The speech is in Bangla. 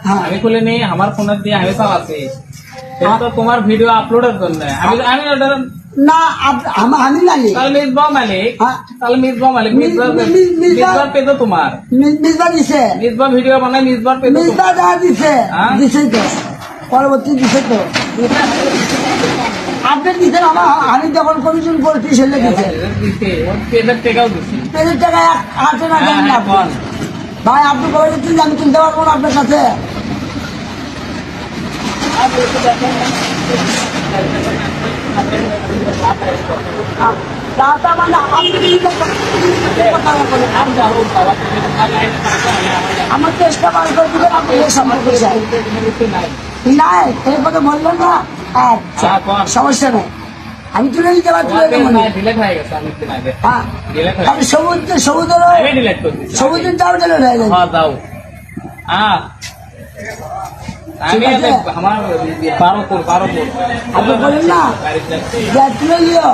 হ্যাঁ। আমি খুলে নিই আমার ফোনের দিয়ে আমি চালাচ্ছি এটা তো তোমার ভিডিও আপলোডের জন্য আমি আমি ওটা না আমি জানি তাহলে মিসবাহ মালিক হ্যাঁ। তাহলে মিসবাহ মালিক মিসবাহ পেতো তোমার মিসবা দিছে মিসবাহ ভিডিও বানায় মিসবাহ পেতো মিসবা যা দিছে হ্যাঁ? দিছে তো পরবর্তী দিছে তো আপনি দিচ্ছেন আমি যখন কমিশন করছি সেলে দিচ্ছে দিছে ওর পেজের টাকাও দিছে পেজের টাকা আছে না দেন না আপনি। বল। ভাই আপনি বলে দিচ্ছেন আমি কিনতে পারবো না আপনার কাছে দাদা মানে আমার চেষ্টা বার করে দিবেন আপনি সম্পর্ক চাই নাই এই কথা বললেন না আচ্ছা সমস্যা নেই আমি তুলে নিতে পারি তুলে দেবো না ডিলেট হয়ে গেছে অনেকদিন আগে হ্যাঁ ডিলেট হয়ে আমি সবুজের আমি ডিলেট করে দিচ্ছি সবুজের যাও চলে হয়ে যাবে হ্যাঁ দাও আমি ঠিক আছে। আমার 12 আপনি বলেন না বাড়িতে যে তুলে নিও